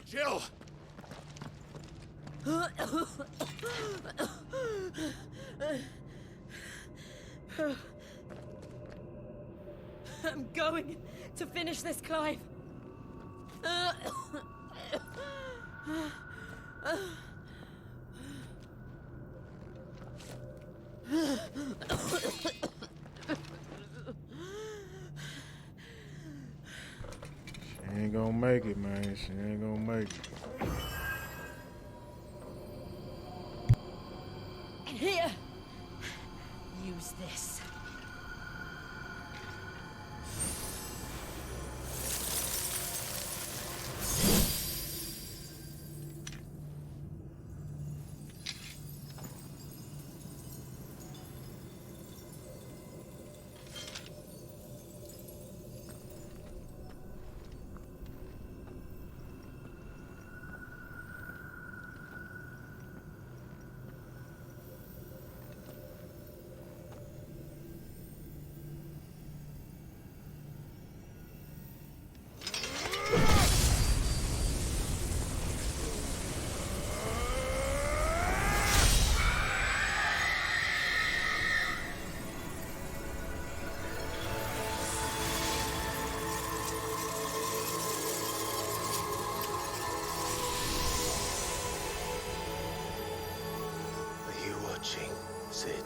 Jill! I'm going to finish this, Clive. She ain't gonna make it, man. She ain't gonna make it. Here. Use this. Sid.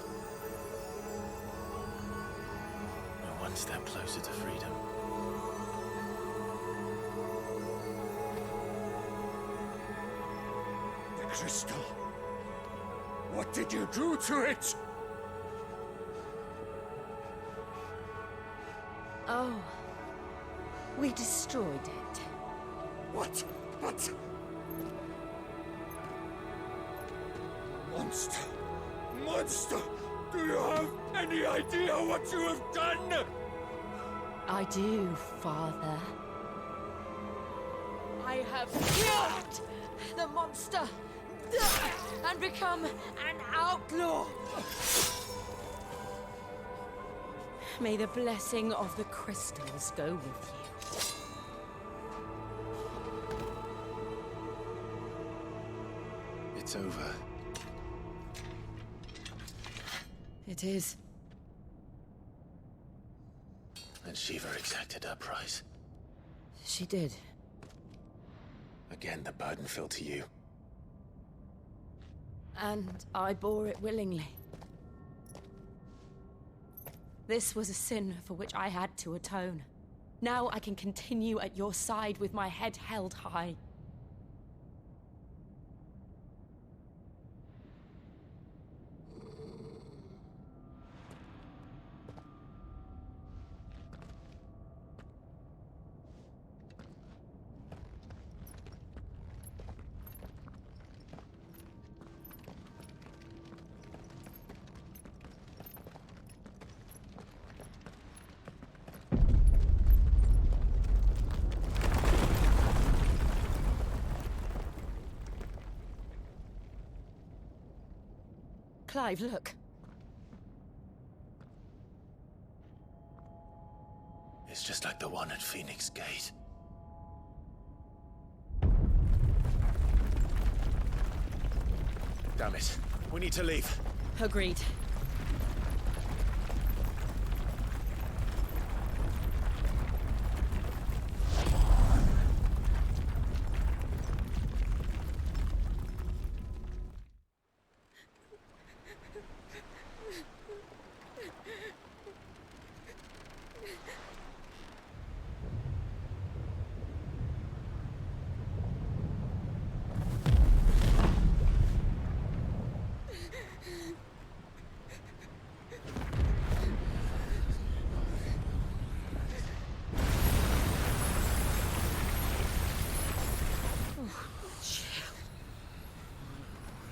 We're one step closer to freedom. The crystal. What did you do to it? Oh. We destroyed it. What? But... Monster! Monster! Do you have any idea what you have done? I do, Father. I have killed the monster and become an outlaw. May the blessing of the crystals go with you. It's over. It is. And Shiva exacted her price. She did. Again, the burden fell to you. And I bore it willingly. This was a sin for which I had to atone. Now I can continue at your side with my head held high. Clive, look. It's just like the one at Phoenix Gate. Damn it. We need to leave. Agreed.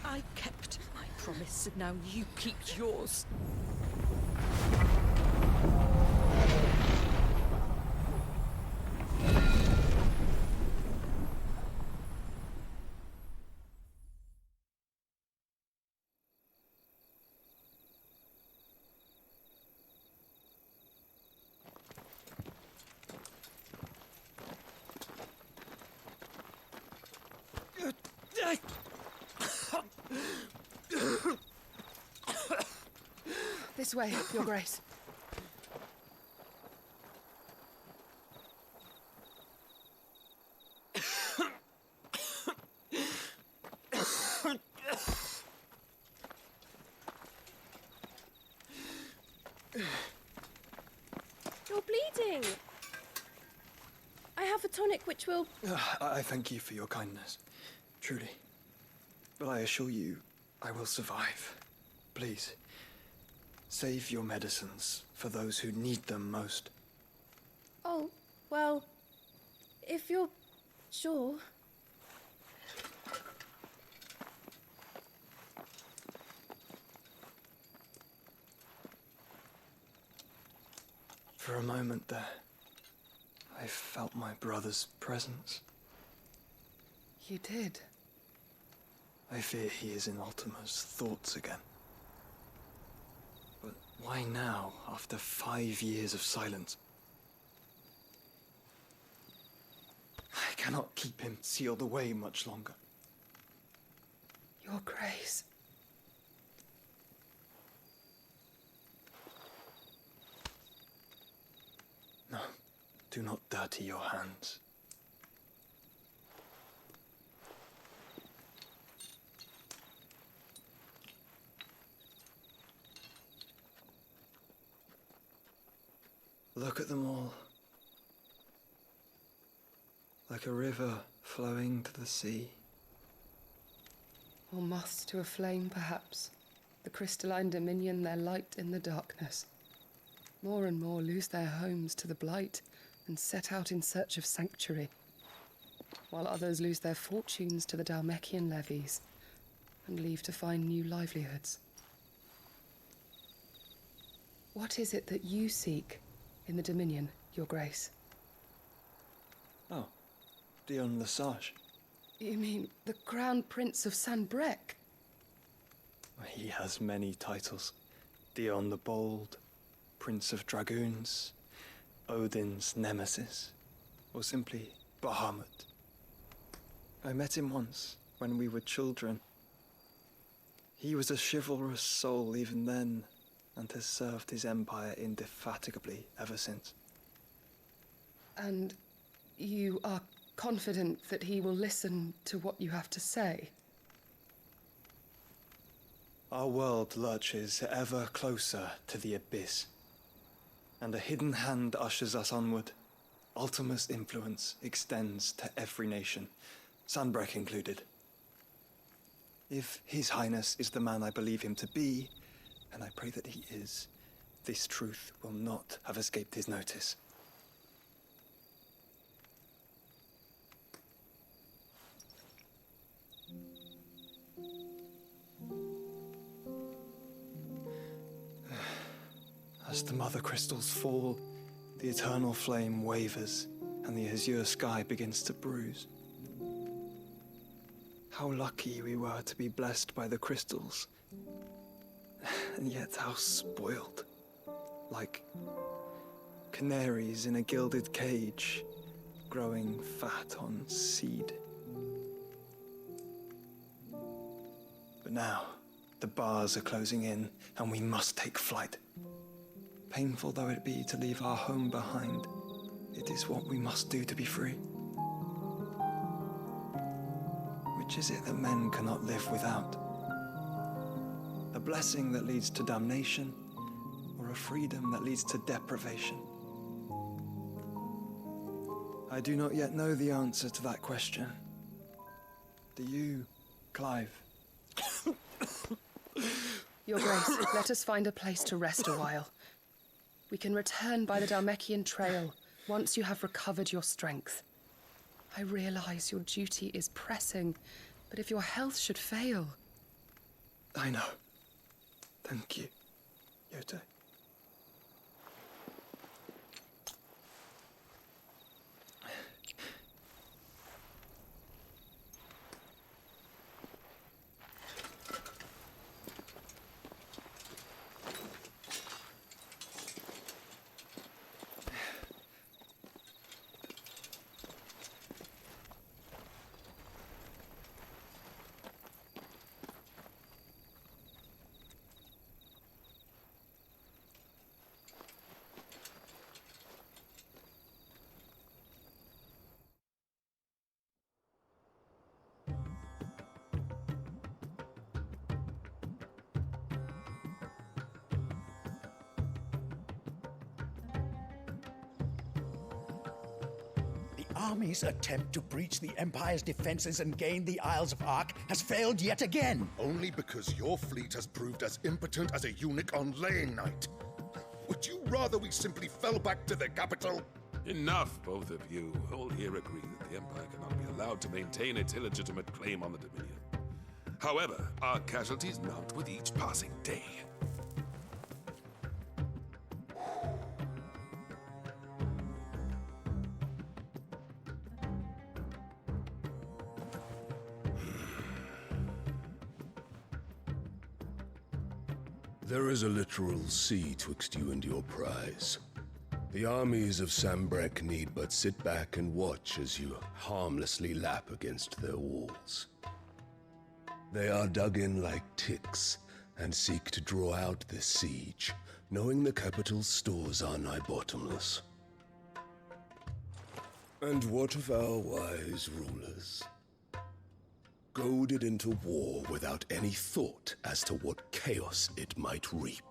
I kept my promise, and now you keep yours. This way, Your Grace. You're bleeding. I have a tonic which will... I thank you for your kindness, truly. But I assure you, I will survive. Please, save your medicines for those who need them most. Oh, well, if you're sure. For a moment there, I felt my brother's presence. You did? I fear he is in Ultima's thoughts again. But why now, after 5 years of silence? I cannot keep him sealed away much longer. Your Grace. No, do not dirty your hands. Look at them all. Like a river flowing to the sea. Or moths to a flame, perhaps. The crystalline dominion their light in the darkness. More and more lose their homes to the Blight and set out in search of sanctuary, while others lose their fortunes to the Dhalmekian levies and leave to find new livelihoods. What is it that you seek in the Dominion, Your Grace? Oh, Dion Lesage. You mean the Crown Prince of Sanbrec? He has many titles. Dion the Bold, Prince of Dragoons, Odin's Nemesis, or simply Bahamut. I met him once, when we were children. He was a chivalrous soul even then, and has served his empire indefatigably ever since. And you are confident that he will listen to what you have to say? Our world lurches ever closer to the abyss, and a hidden hand ushers us onward. Ultima's influence extends to every nation, Sanbrec included. If His Highness is the man I believe him to be, and I pray that he is, this truth will not have escaped his notice. As the mother crystals fall, the eternal flame wavers, and the azure sky begins to bruise. How lucky we were to be blessed by the crystals, and yet how spoiled. Like canaries in a gilded cage, growing fat on seed. But now, the bars are closing in, and we must take flight. Painful though it be to leave our home behind, it is what we must do to be free. Which is it that men cannot live without? A blessing that leads to damnation, or a freedom that leads to deprivation? I do not yet know the answer to that question. Do you, Clive? Your Grace, let us find a place to rest a while. We can return by the Dhalmekian trail once you have recovered your strength. I realize your duty is pressing, but if your health should fail... I know. Thank you, Yote. army's attempt to breach the Empire's defenses and gain the Isles of Ark has failed yet again. Only because your fleet has proved as impotent as a eunuch on laying night. Would you rather we simply fell back to the capital? Enough, both of you. All here agree that the Empire cannot be allowed to maintain its illegitimate claim on the Dominion. However, our casualties mount with each passing day. There is a literal sea twixt you and your prize. The armies of Sambrek need but sit back and watch as you harmlessly lap against their walls. They are dug in like ticks and seek to draw out this siege, knowing the capital's stores are nigh bottomless. And what of our wise rulers? Goaded into war without any thought as to what chaos it might reap.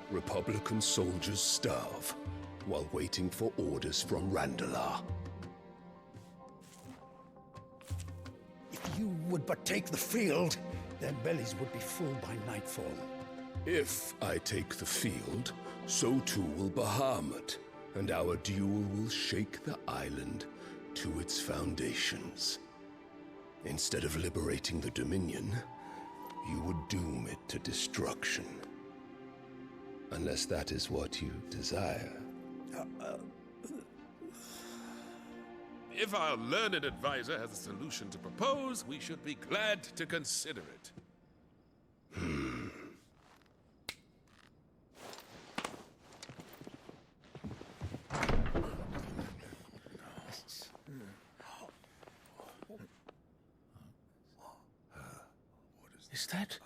Republican soldiers starve while waiting for orders from Randalar. If you would but take the field, their bellies would be full by nightfall. If I take the field, so too will Bahamut, and our duel will shake the island to its foundations. Instead of liberating the Dominion, you would doom it to destruction. Unless that is what you desire. If our learned advisor has a solution to propose, we should be glad to consider it. Is that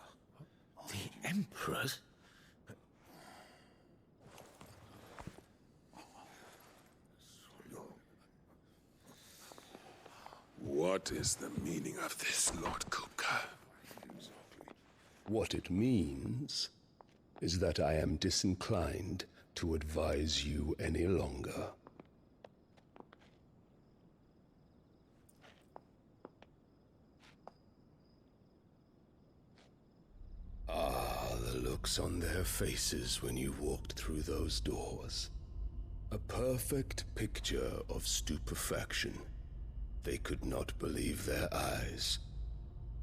the Emperor's? What is the meaning of this, Lord Kupka? What it means is that I am disinclined to advise you any longer. Ah, the looks on their faces when you walked through those doors. A perfect picture of stupefaction. They could not believe their eyes.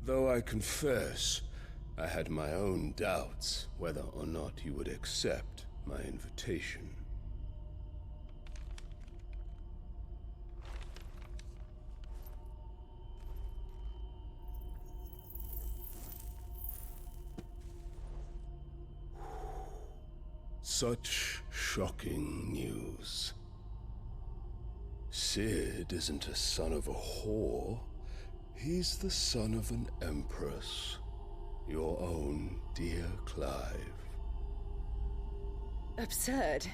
Though I confess, I had my own doubts whether or not you would accept my invitation. Such shocking news. Sid isn't a son of a whore. He's the son of an empress. Your own dear Clive. Absurd.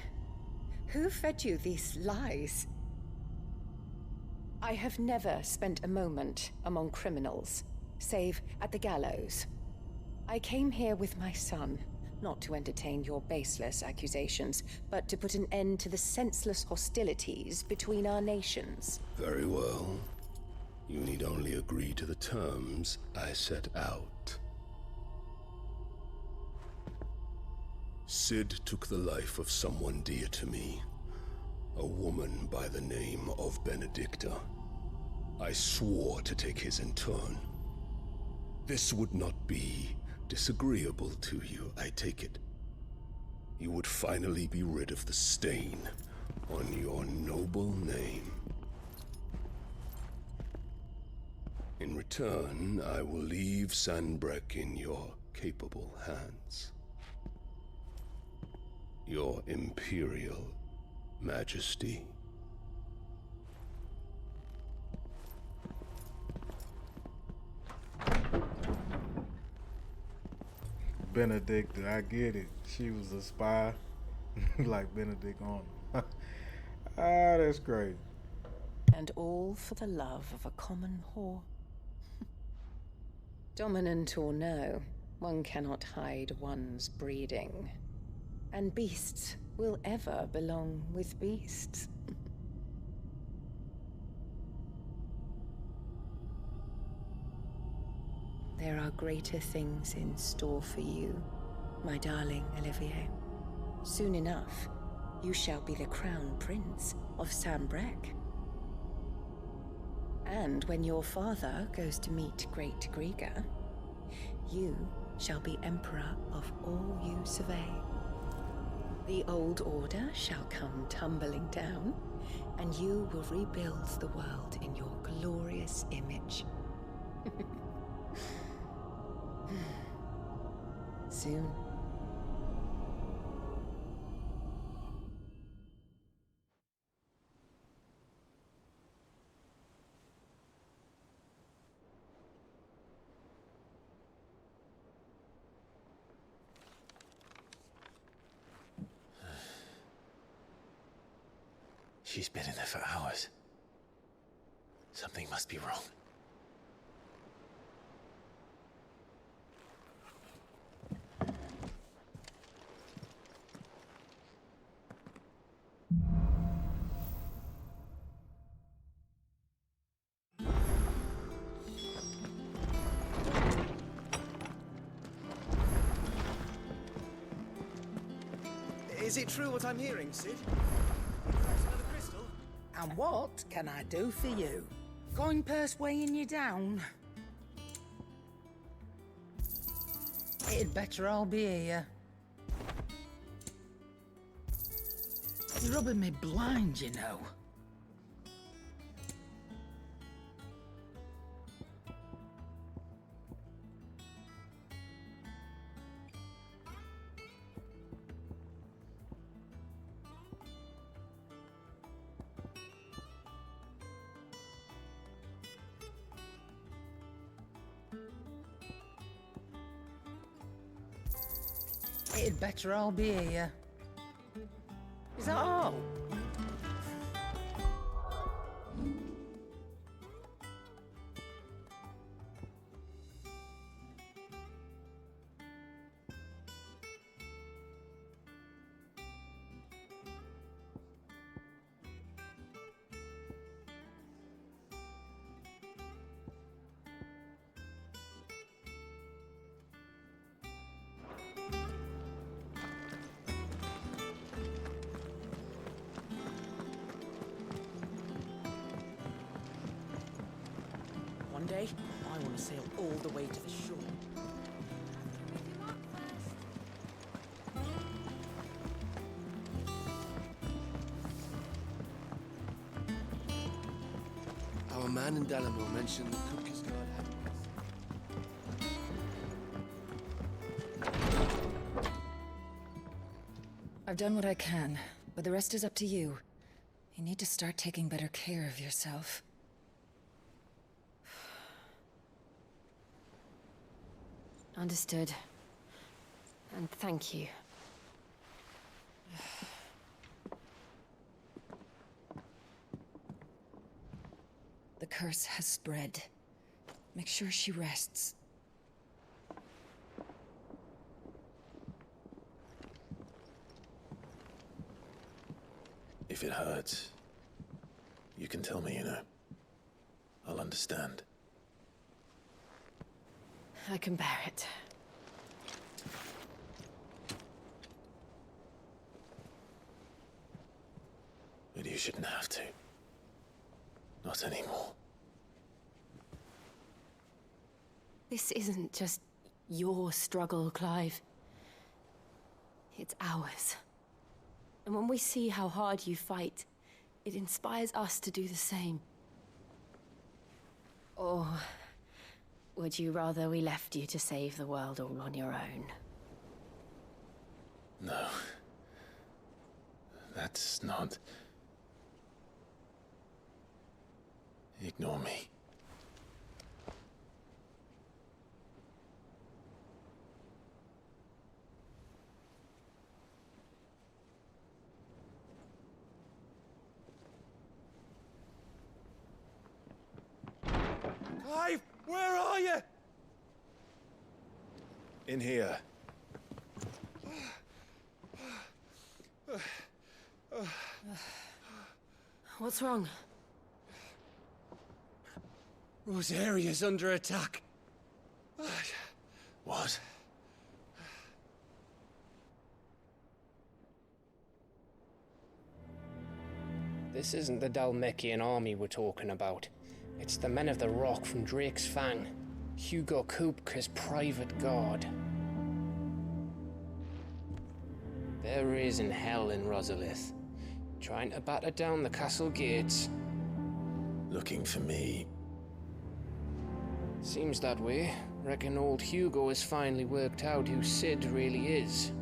Who fed you these lies? I have never spent a moment among criminals, save at the gallows. I came here with my son, not to entertain your baseless accusations, but to put an end to the senseless hostilities between our nations. Very well. You need only agree to the terms I set out. Sid took the life of someone dear to me, a woman by the name of Benedicta. I swore to take his in turn. This would not be disagreeable to you, I take it. You would finally be rid of the stain on your noble name. In return, I will leave Sanbrek in your capable hands. Your Imperial Majesty. Benedicta, I get it. She was a spy, like Benedict on. Ah, that's great. And all for the love of a common whore. Dominant or no, one cannot hide one's breeding. And beasts will ever belong with beasts. There are greater things in store for you, my darling Olivier. Soon enough, you shall be the crown prince of Sambrec. And when your father goes to meet Great Grieger, you shall be emperor of all you survey. The old order shall come tumbling down, and you will rebuild the world in your glorious image. Soon. She's been in there for hours. Something must be wrong. Is it true what I'm hearing, Sid? Another crystal? And what can I do for you? Coin purse weighing you down? It'd better all be here. You're rubbing me blind, you know. It'd better all be here. Is that all? One day, I want to sail all the way to the shore. Our man in Dalamore mentioned the cook is God. I've done what I can, but the rest is up to you. You need to start taking better care of yourself. Understood. And thank you. The curse has spread. Make sure she rests. If it hurts, you can tell me, you know. I'll understand. I can bear it. But you shouldn't have to. Not anymore. This isn't just your struggle, Clive. It's ours. And when we see how hard you fight, it inspires us to do the same. Or would you rather we left you to save the world all on your own? No. That's not... Ignore me. Clive, where are you? In here. What's wrong? Rosaria's under attack. What? This isn't the Dhalmekian army we're talking about. It's the men of the Rock from Drake's Fang. Hugo Kupka's private guard. There is in hell in Rosalith, trying to batter down the castle gates. Looking for me? Seems that way. Reckon old Hugo has finally worked out who Sid really is.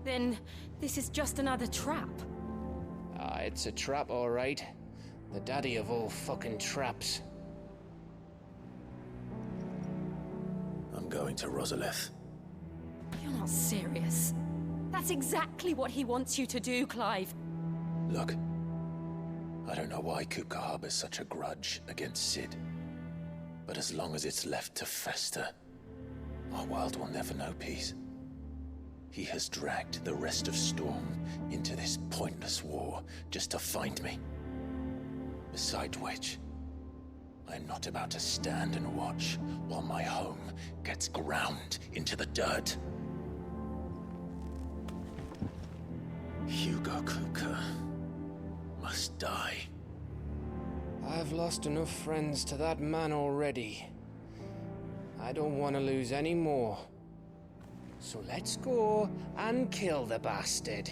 Then this is just another trap. Ah, it's a trap, all right. The daddy of all fucking traps. I'm going to Rosalith. You're not serious. That's exactly what he wants you to do, Clive. Look, I don't know why Kupka harbors such a grudge against Sid. But as long as it's left to fester, our world will never know peace. He has dragged the rest of Storm into this pointless war just to find me. Beside which, I'm not about to stand and watch while my home gets ground into the dirt. Hugo Kupka must die. I've lost enough friends to that man already. I don't want to lose any more. So let's go and kill the bastard.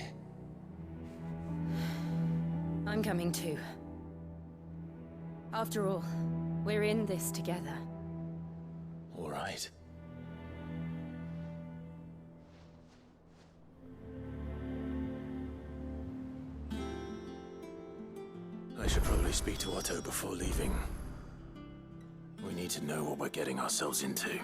I'm coming too. After all, we're in this together. All right. I should probably speak to Otto before leaving. We need to know what we're getting ourselves into.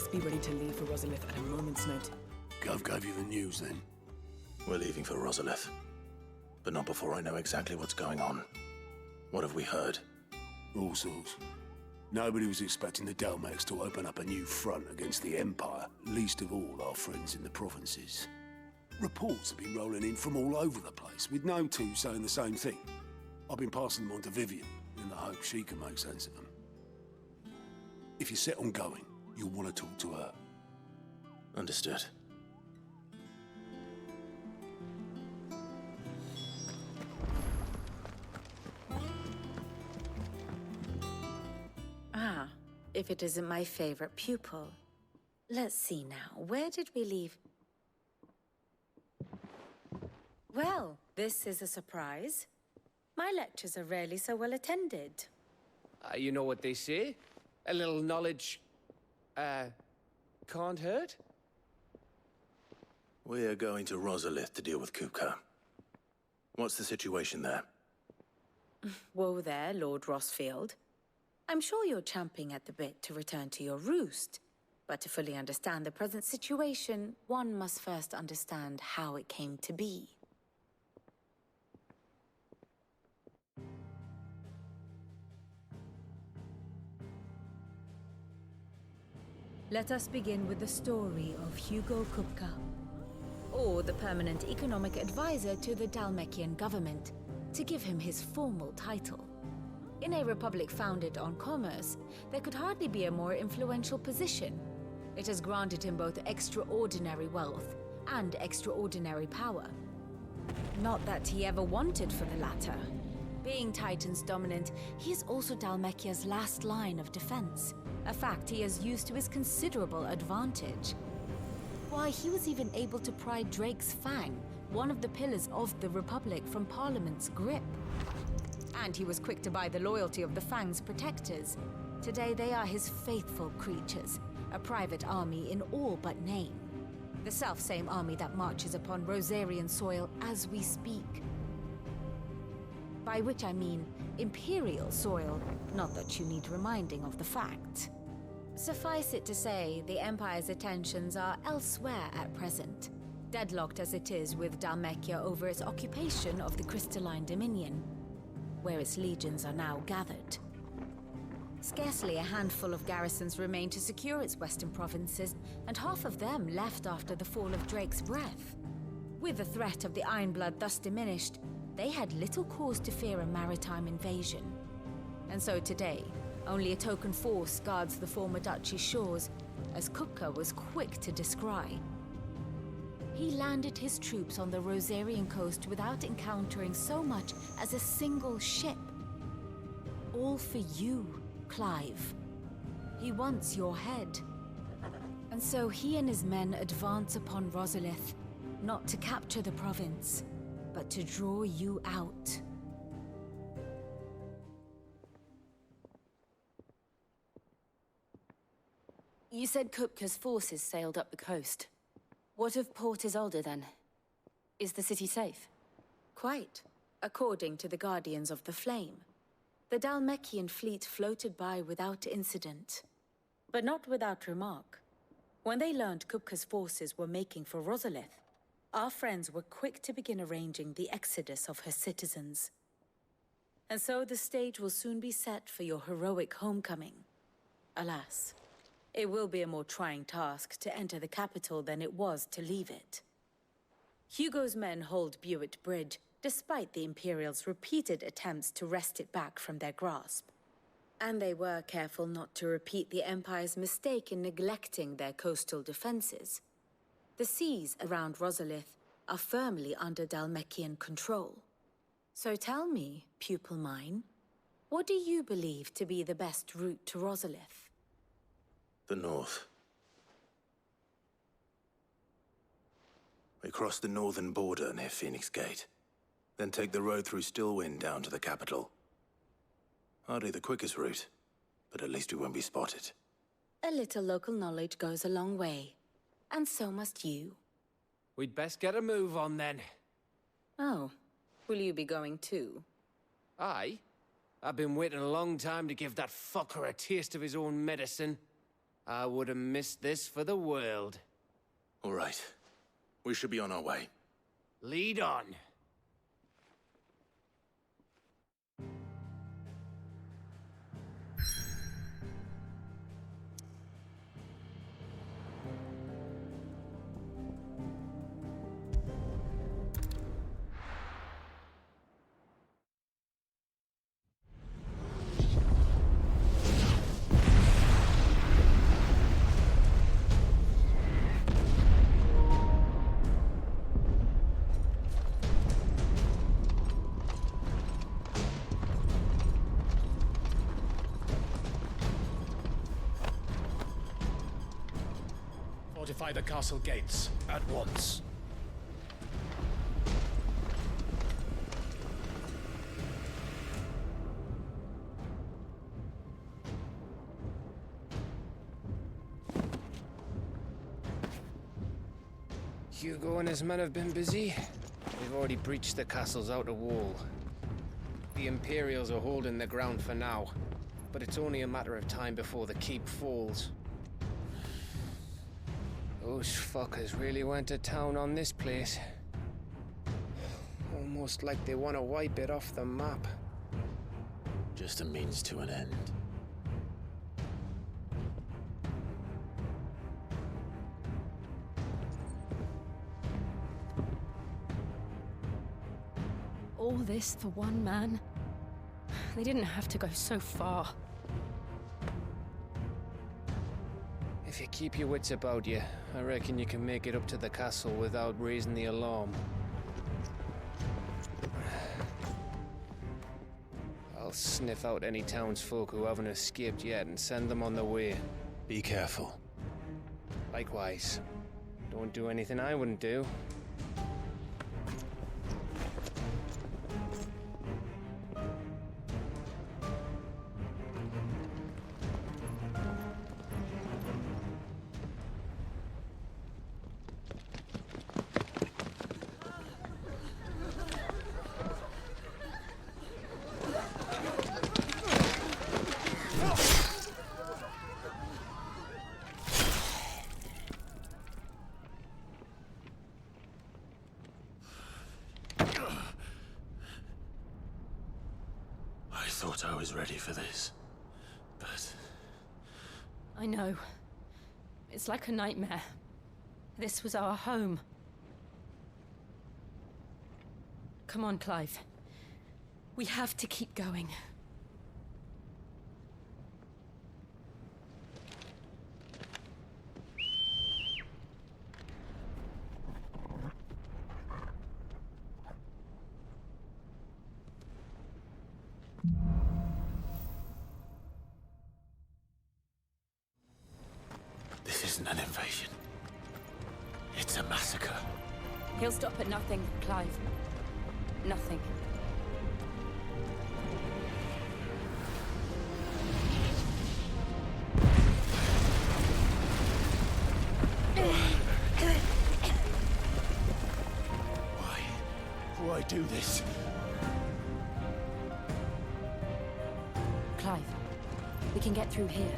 Be ready to leave for Rosalith at a moment's notice. Gov gave you the news then? We're leaving for Rosalith. But not before I know exactly what's going on. What have we heard? All sorts. Nobody was expecting the Dalmacs to open up a new front against the Empire, least of all our friends in the provinces. Reports have been rolling in from all over the place, with no two saying the same thing. I've been passing them on to Vivian, in the hope she can make sense of them. If you're set on going, you'll want to talk to her. Understood. Ah, if it isn't my favorite pupil. Let's see now, where did we leave? Well, this is a surprise. My lectures are rarely so well attended. You know what they say? A little knowledge, can't hurt? We're going to Rosalith to deal with Kupka. What's the situation there? Whoa there, Lord Rossfield. I'm sure you're champing at the bit to return to your roost. But to fully understand the present situation, one must first understand how it came to be. Let us begin with the story of Hugo Kupka, Or the permanent economic advisor to the Dhalmekian government, to give him his formal title. In a republic founded on commerce, there could hardly be a more influential position. It has granted him both extraordinary wealth and extraordinary power. Not that he ever wanted for the latter. Being Titan's dominant, he is also Dhalmekia's last line of defense, a fact he has used to his considerable advantage. Why, he was even able to pry Drake's Fang, one of the pillars of the Republic, from Parliament's grip. And he was quick to buy the loyalty of the Fang's protectors. Today they are his faithful creatures, a private army in all but name. The self-same army that marches upon Rosarian soil as we speak. By which I mean Imperial soil, not that you need reminding of the fact. Suffice it to say, the Empire's attentions are elsewhere at present, deadlocked as it is with Dhalmekia over its occupation of the Crystalline Dominion, where its legions are now gathered. Scarcely a handful of garrisons remain to secure its western provinces, and half of them left after the fall of Drake's Breath. With the threat of the Ironblood thus diminished, they had little cause to fear a maritime invasion. And so today, only a token force guards the former duchy's shores, as Kupka was quick to descry. He landed his troops on the Rosarian coast without encountering so much as a single ship. All for you, Clive. He wants your head. And so he and his men advance upon Rosalith, not to capture the province, but to draw you out. You said Kupka's forces sailed up the coast. What of Port Isolde then? Is the city safe? Quite, according to the Guardians of the Flame. The Dhalmekian fleet floated by without incident, but not without remark. When they learned Kupka's forces were making for Rosalith, our friends were quick to begin arranging the exodus of her citizens. And so the stage will soon be set for your heroic homecoming. Alas, it will be a more trying task to enter the capital than it was to leave it. Hugo's men hold Buet Bridge, despite the Imperials' repeated attempts to wrest it back from their grasp. And they were careful not to repeat the Empire's mistake in neglecting their coastal defenses. The seas around Rosalith are firmly under Dhalmekian control. So tell me, pupil mine, what do you believe to be the best route to Rosalith? The north. We cross the northern border near Phoenix Gate. Then take the road through Stillwind down to the capital. Hardly the quickest route, but at least we won't be spotted. A little local knowledge goes a long way. And so must you. We'd best get a move on then. Oh, will you be going too? Aye. I've been waiting a long time to give that fucker a taste of his own medicine. I would have missed this for the world. All right. We should be on our way. Lead on. Fortify the castle gates at once. Hugo and his men have been busy. They've already breached the castle's outer wall. The Imperials are holding the ground for now, but it's only a matter of time before the keep falls. Those fuckers really went to town on this place. Almost like they want to wipe it off the map. Just a means to an end. All this for one man? They didn't have to go so far. If you keep your wits about you, I reckon you can make it up to the castle without raising the alarm. I'll sniff out any townsfolk who haven't escaped yet and send them on their way. Be careful. Likewise. Don't do anything I wouldn't do. I thought I was ready for this, but... I know. It's like a nightmare. This was our home. Come on, Clive. We have to keep going. This isn't an invasion. It's a massacre. He'll stop at nothing, Clive. Nothing. Why do this? Clive, we can get through here.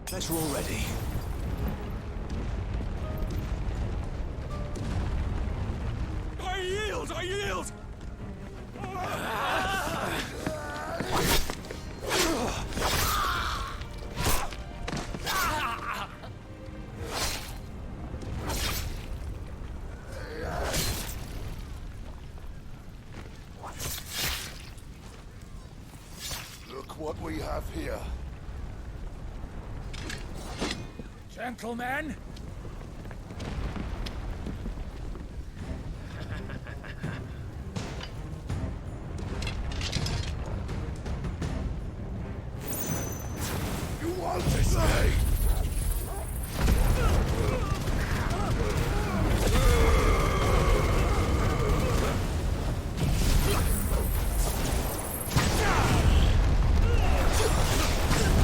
Guess we're all ready. I yield! I yield! Look what we have here. Gentlemen! You want to stay?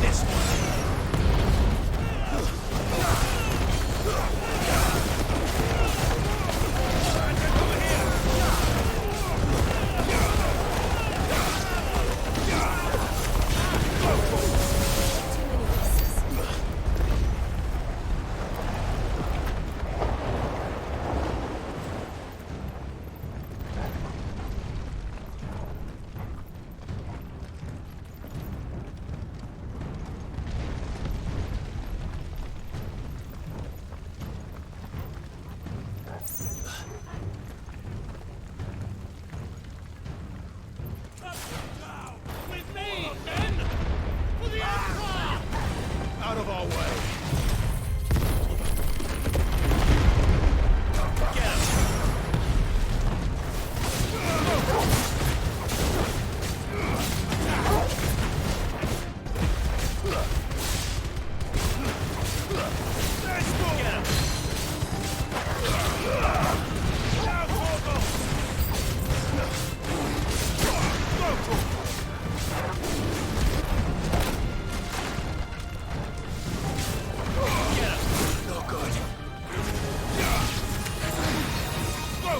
This one!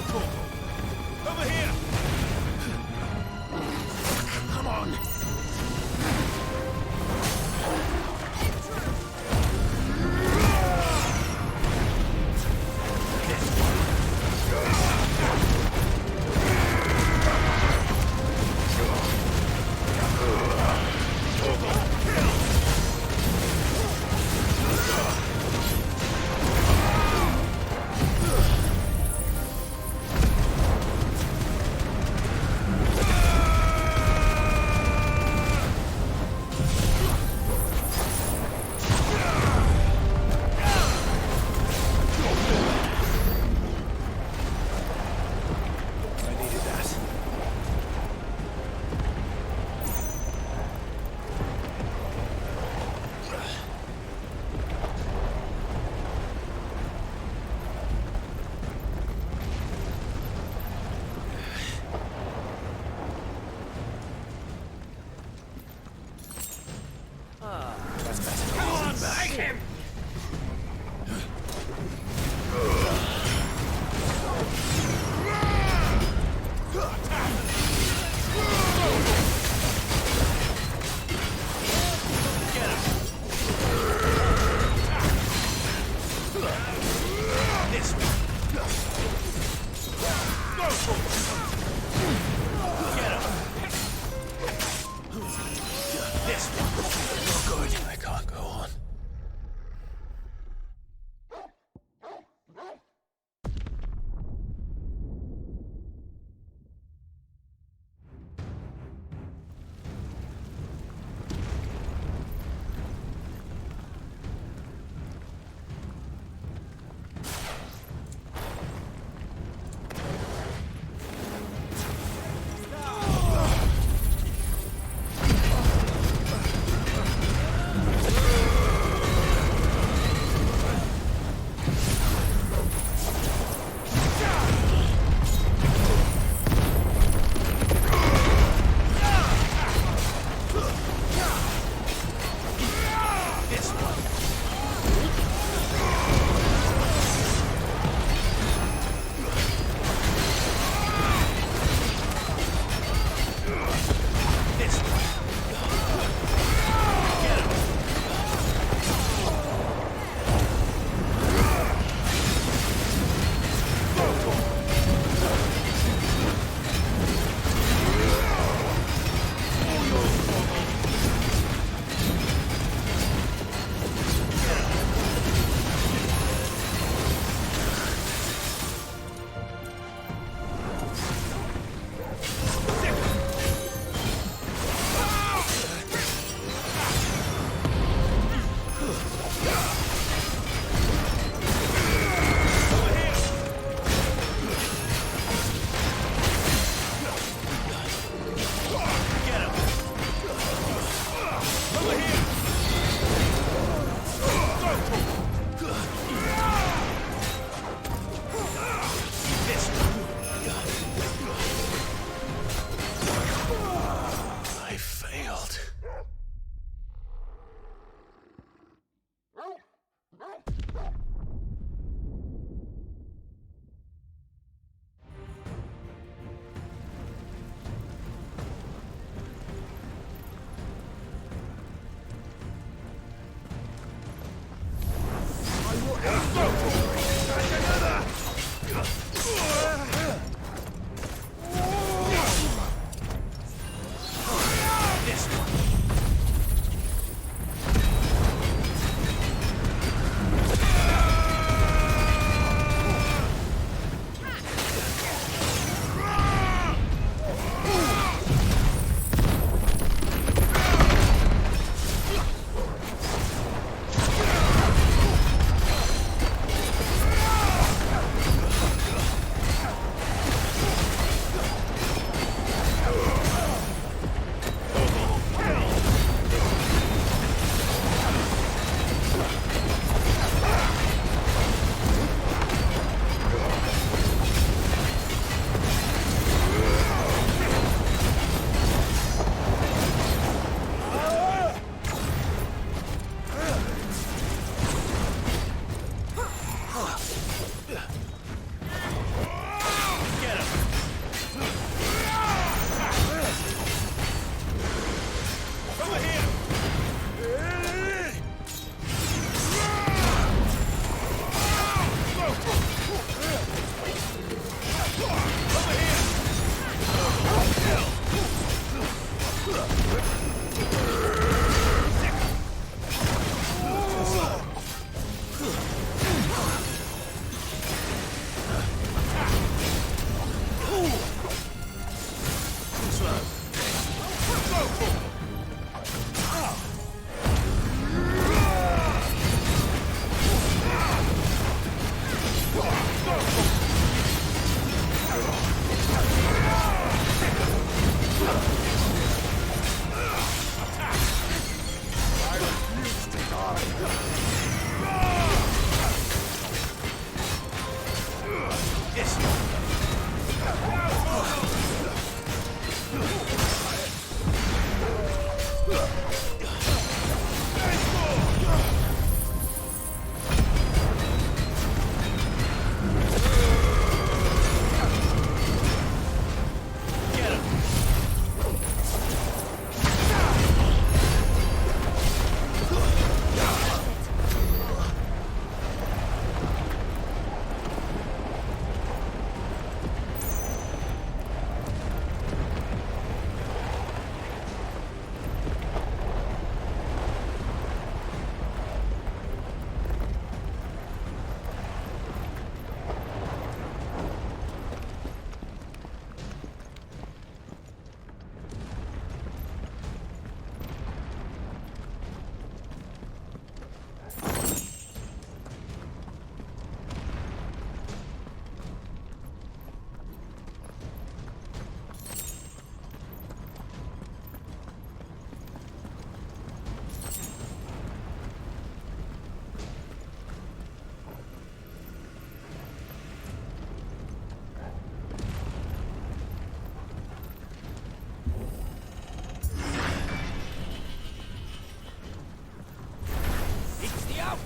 Torgal! Over here! Come on!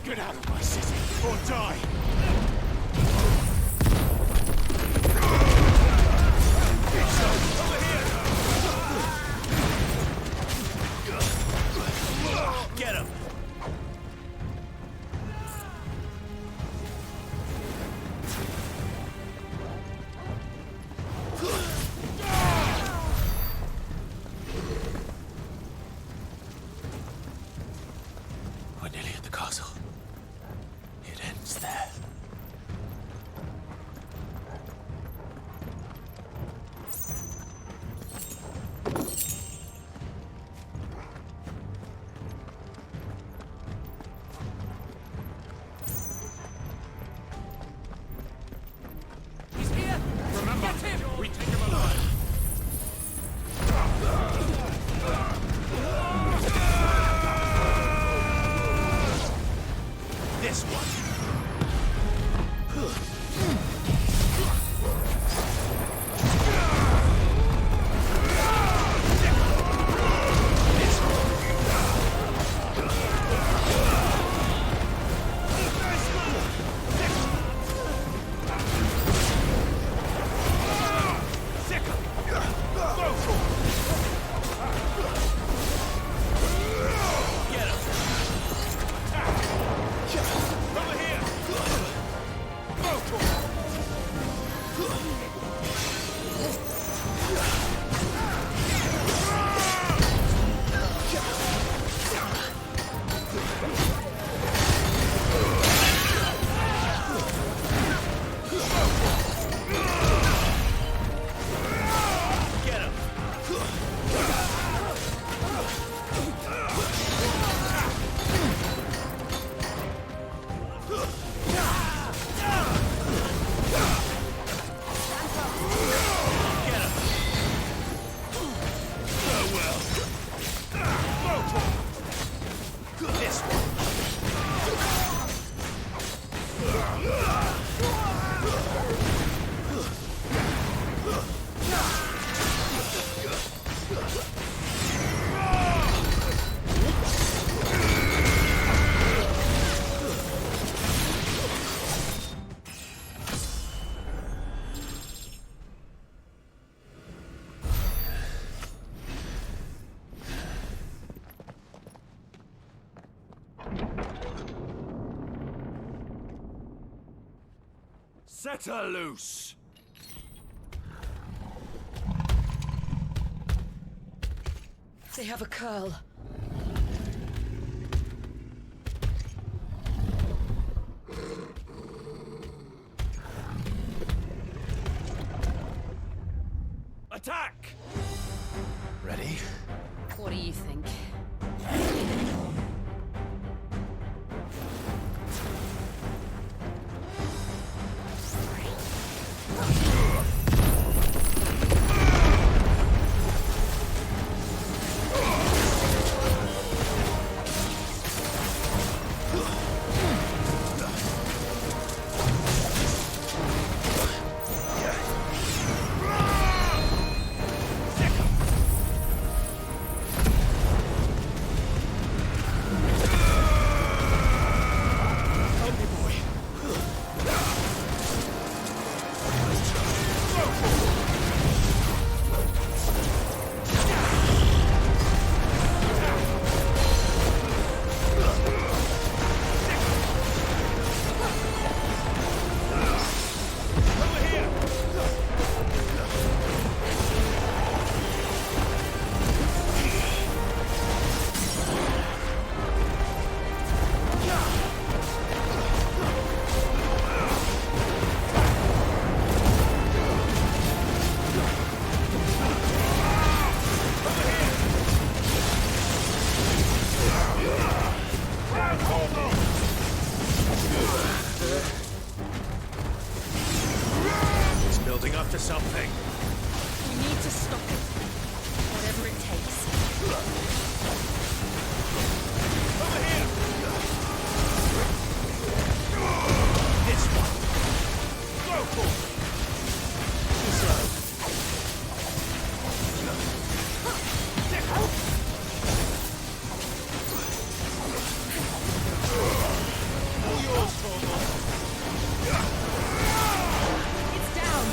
Get out of my city, or die! Over here! Get him! We're nearly at the castle. It ends there. He's here! Remember, get him! We take him alive! This one! Set her loose! They have a curl. Attack! Ready? What do you think? building up to something. We need to stop it. Whatever it takes. Over here! This one. Go for it! All yours, Torgal. It's down.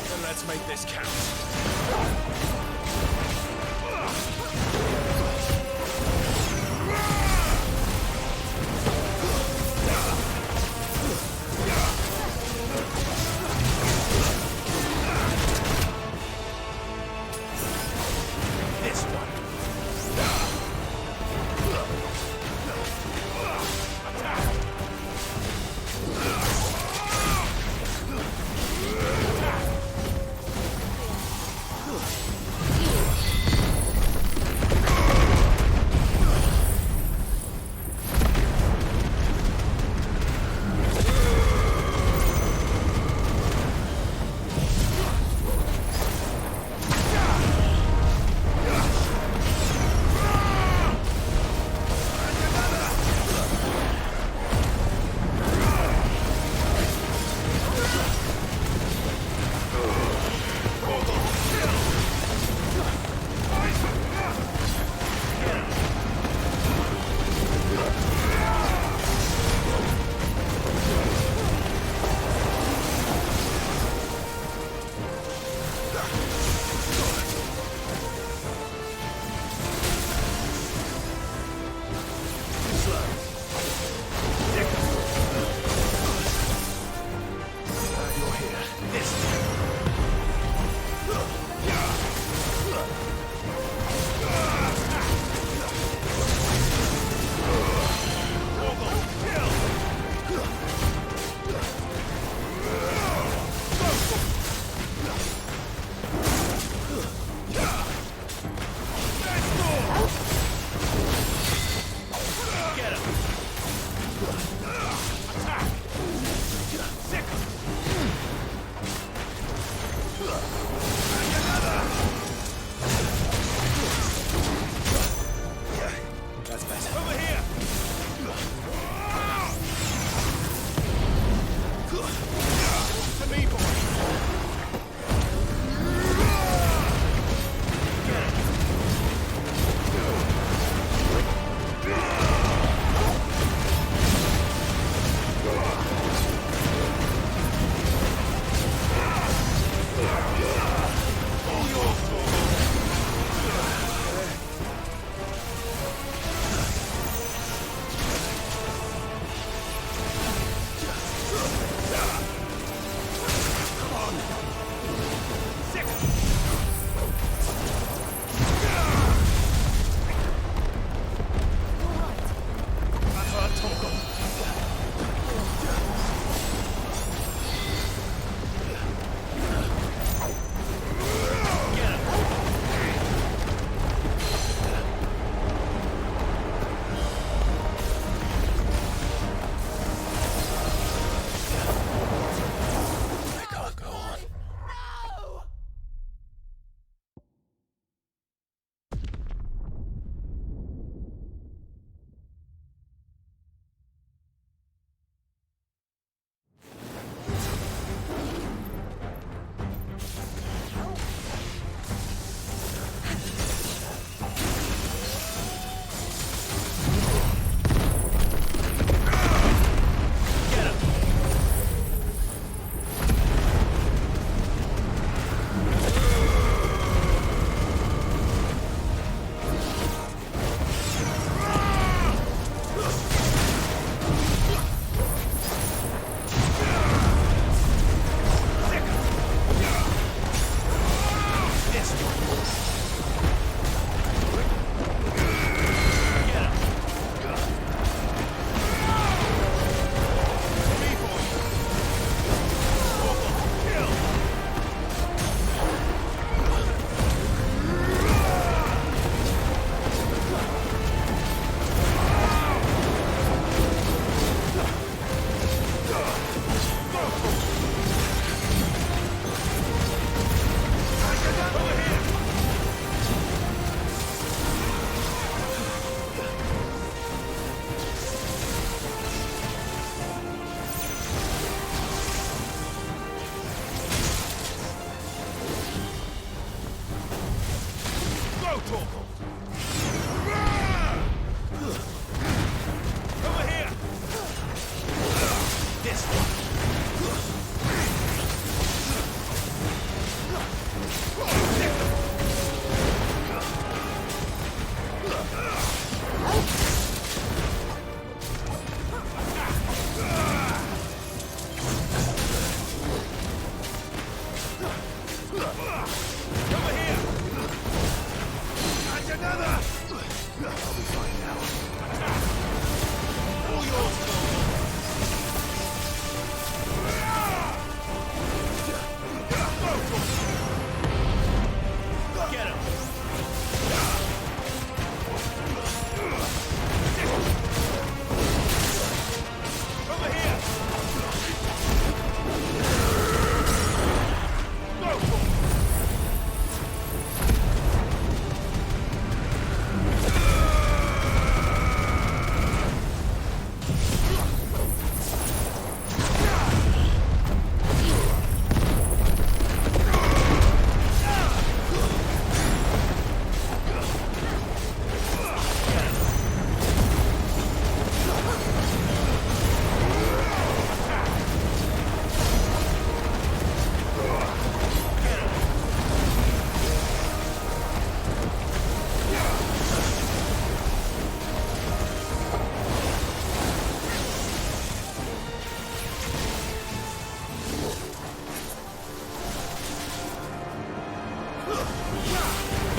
Then let's make this count. This one. Attack!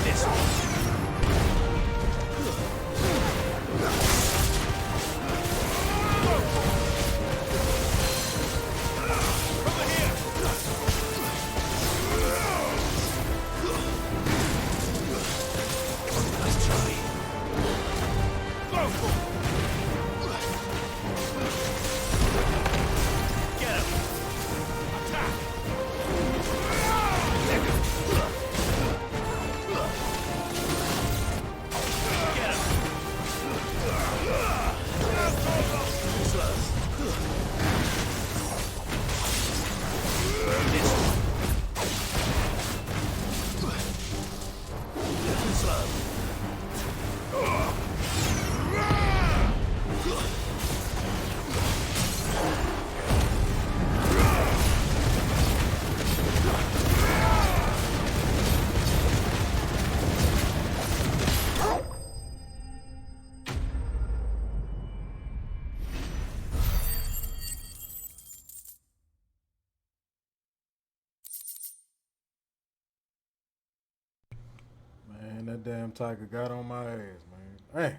This one. Man, that damn tiger got on my ass, man. Hey.